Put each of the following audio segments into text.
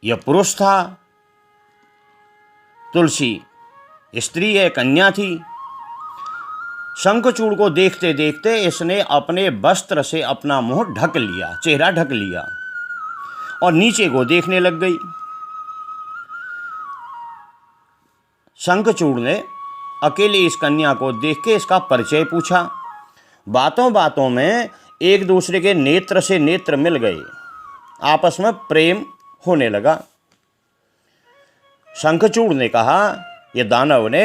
यह पुरुष था, तुलसी स्त्री है, कन्या थी। शंखचूड़ को देखते देखते इसने अपने वस्त्र से अपना मुंह ढक लिया, चेहरा ढक लिया और नीचे को देखने लग गई। शंखचूड़ ने अकेले इस कन्या को देख के इसका परिचय पूछा। बातों बातों में एक दूसरे के नेत्र से नेत्र मिल गए, आपस में प्रेम होने लगा। शंखचूड़ ने कहा यह दानव ने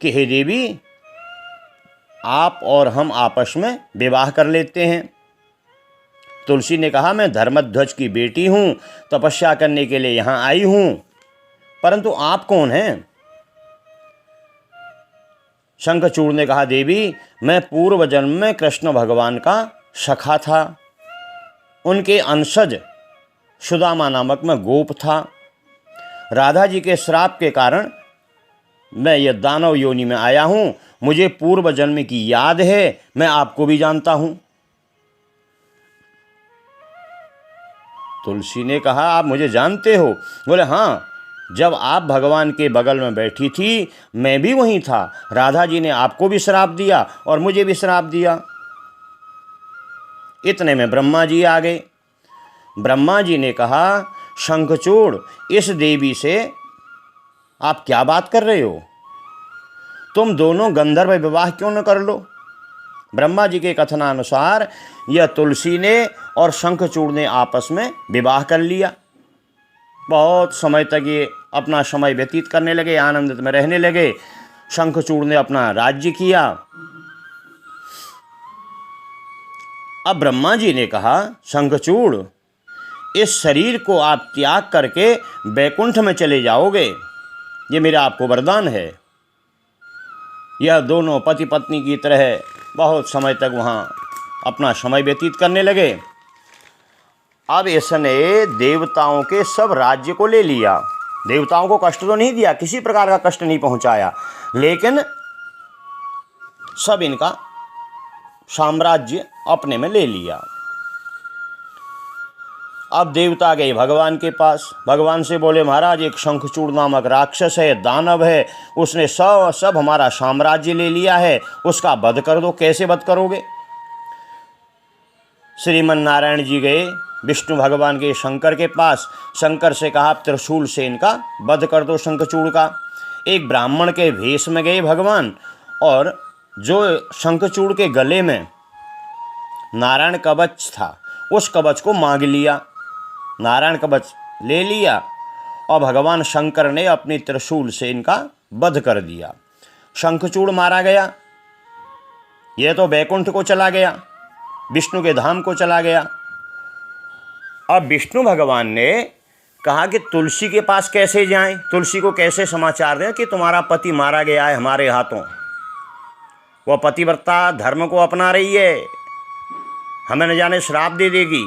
कि हे देवी, आप और हम आपस में विवाह कर लेते हैं। तुलसी ने कहा मैं धर्मध्वज की बेटी हूँ, तपस्या करने के लिए यहाँ आई हूँ, परंतु आप कौन हैं? शंखचूड़ ने कहा देवी, मैं पूर्व जन्म में कृष्ण भगवान का सखा था, उनके अंशज सुदामा नामक में गोप था। राधा जी के श्राप के कारण मैं यह दानव योनि में आया हूँ। मुझे पूर्व जन्म की याद है, मैं आपको भी जानता हूँ। तुलसी ने कहा आप मुझे जानते हो? बोले हाँ, जब आप भगवान के बगल में बैठी थी मैं भी वहीं था। राधा जी ने आपको भी श्राप दिया और मुझे भी श्राप दिया। इतने में ब्रह्मा जी आ गए। ब्रह्मा जी ने कहा शंखचूड़, इस देवी से आप क्या बात कर रहे हो? तुम दोनों गंधर्व विवाह क्यों न कर लो? ब्रह्मा जी के कथनानुसार यह तुलसी ने और शंखचूड़ ने आपस में विवाह कर लिया। बहुत समय तक ये अपना समय व्यतीत करने लगे, आनंदित में रहने लगे। शंखचूड़ ने अपना राज्य किया। अब ब्रह्मा जी ने कहा शंखचूड़, इस शरीर को आप त्याग करके बैकुंठ में चले जाओगे, ये मेरा आपको वरदान है। यह दोनों पति पत्नी की तरह बहुत समय तक वहाँ अपना समय व्यतीत करने लगे। अब इसने देवताओं के सब राज्य को ले लिया। देवताओं को कष्ट तो नहीं दिया, किसी प्रकार का कष्ट नहीं पहुँचाया, लेकिन सब इनका साम्राज्य अपने में ले लिया। अब देवता गए भगवान के पास। भगवान से बोले महाराज, एक शंखचूड़ नामक राक्षस है, दानव है, उसने सब हमारा साम्राज्य ले लिया है, उसका वध कर दो। कैसे वध करोगे? श्रीमन नारायण जी गए विष्णु भगवान के शंकर के पास। शंकर से कहा त्रिशूल से इनका वध कर दो शंखचूड़ का। एक ब्राह्मण के भेष में गए भगवान और जो शंखचूड़ के गले में नारायण कवच था उस कवच को मांग लिया। नारायण कवच ले लिया और भगवान शंकर ने अपनी त्रिशूल से इनका वध कर दिया। शंखचूड़ मारा गया। यह तो बैकुंठ को चला गया, विष्णु के धाम को चला गया। अब विष्णु भगवान ने कहा कि तुलसी के पास कैसे जाएं, तुलसी को कैसे समाचार दें कि तुम्हारा पति मारा गया है हमारे हाथों। वह पतिव्रता धर्म को अपना रही है, हमें न जाने श्राप दे देगी।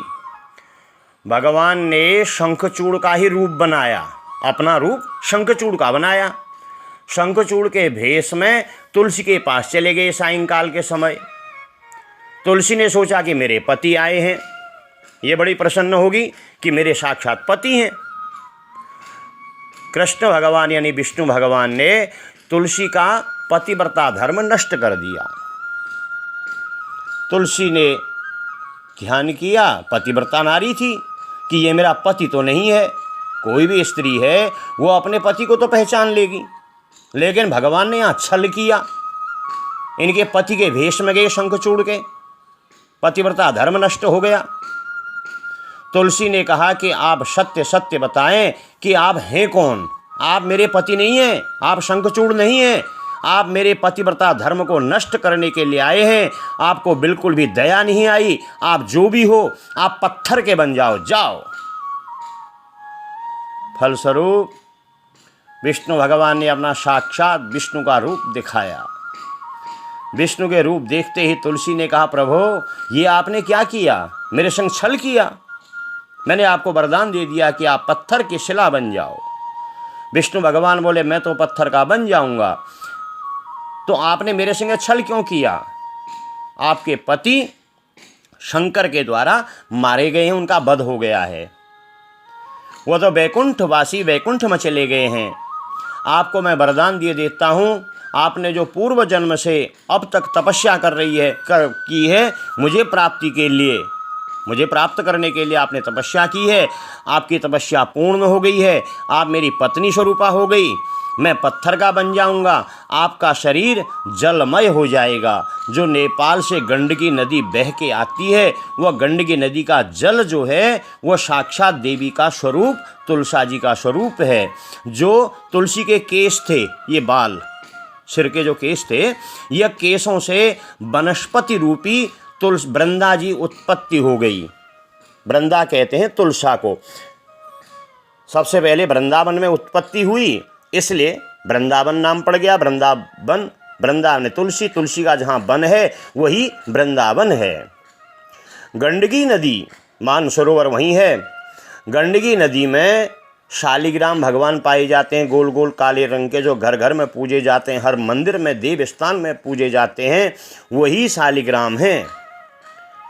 भगवान ने शंखचूड़ का ही रूप बनाया, अपना रूप शंखचूड़ का बनाया। शंखचूड़ के भेष में तुलसी के पास चले गए सायंकाल के समय। तुलसी ने सोचा कि मेरे पति आए हैं, ये बड़ी प्रसन्न होगी कि मेरे साक्षात पति हैं। कृष्ण भगवान यानी विष्णु भगवान ने तुलसी का पतिव्रता धर्म नष्ट कर दिया। तुलसी ने ध्यान किया, पतिव्रता नारी थी, कि ये मेरा पति तो नहीं है। कोई भी स्त्री है वो अपने पति को तो पहचान लेगी, लेकिन भगवान ने यहाँ छल किया। इनके पति के भेष में गए शंखचूड़ के, पतिव्रता धर्म नष्ट हो गया। तुलसी ने कहा कि आप सत्य सत्य बताएं कि आप हैं कौन? आप मेरे पति नहीं हैं, आप शंखचूड़ नहीं हैं, आप मेरे पतिव्रता धर्म को नष्ट करने के लिए आए हैं। आपको बिल्कुल भी दया नहीं आई। आप जो भी हो आप पत्थर के बन जाओ, जाओ। फलस्वरूप विष्णु भगवान ने अपना साक्षात विष्णु का रूप दिखाया। विष्णु के रूप देखते ही तुलसी ने कहा प्रभु, ये आपने क्या किया? मेरे संग छल किया। मैंने आपको वरदान दे दिया कि आप पत्थर की शिला बन जाओ। विष्णु भगवान बोले मैं तो पत्थर का बन जाऊंगा, तो आपने मेरे संग छल क्यों किया? आपके पति शंकर के द्वारा मारे गए हैं, उनका वध हो गया है। वह तो वैकुंठवासी वैकुंठ में चले गए हैं। आपको मैं वरदान दिए देता हूँ, आपने जो पूर्व जन्म से अब तक तपस्या की है मुझे प्राप्ति के लिए, मुझे प्राप्त करने के लिए आपने तपस्या की है, आपकी तपस्या पूर्ण हो गई है, आप मेरी पत्नी स्वरूपा हो गई, मैं पत्थर का बन जाऊंगा, आपका शरीर जलमय हो जाएगा। जो नेपाल से गंडकी नदी बह के आती है, वह गंडकी नदी का जल जो है वह साक्षात देवी का स्वरूप तुलसा जी का स्वरूप है। जो तुलसी के केस थे, ये बाल सिर के जो केस थे, यह केसों से वनस्पति रूपी वृंदा जी उत्पत्ति हो गई। वृंदा कहते हैं तुलसा को। सबसे पहले वृंदावन में उत्पत्ति हुई, इसलिए वृंदावन नाम पड़ गया। वृंदावन, वृंदावन तुलसी, तुलसी का जहाँ वन है वही वृंदावन है। गंडकी नदी, मानसरोवर वहीं है। गंडकी नदी में शालिग्राम भगवान पाए जाते हैं, गोल गोल काले रंग के, जो घर घर में पूजे जाते हैं, हर मंदिर में देव स्थान में पूजे जाते हैं, वही शालिग्राम हैं।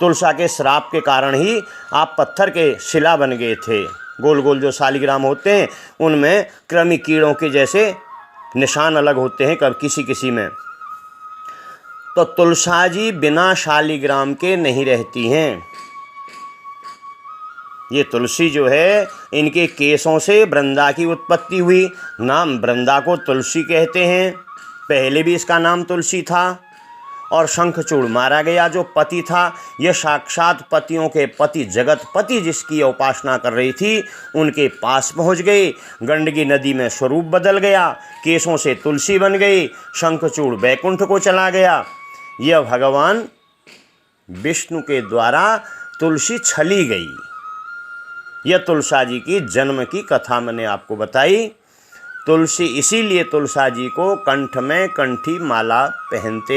तुलसा के श्राप के कारण ही आप पत्थर के शिला बन गए थे। गोल गोल जो शालिग्राम होते हैं उनमें कृमि कीड़ों के जैसे निशान अलग होते हैं कब किसी किसी में। तो तुलसा जी बिना शालिग्राम के नहीं रहती हैं। ये तुलसी जो है, इनके केसों से वृंदा की उत्पत्ति हुई। नाम वृंदा को तुलसी कहते हैं, पहले भी इसका नाम तुलसी था। और शंखचूड़ मारा गया जो पति था, यह साक्षात पतियों के पति, जगत पति जिसकी उपासना कर रही थी, उनके पास पहुंच गए। गंडकी नदी में स्वरूप बदल गया, केसों से तुलसी बन गई, शंखचूड़ वैकुंठ को चला गया। यह भगवान विष्णु के द्वारा तुलसी छली गई। यह तुलसा जी की जन्म की कथा मैंने आपको बताई। तुलसी, इसीलिए तुलसा जी को कंठ में कंठी माला पहनते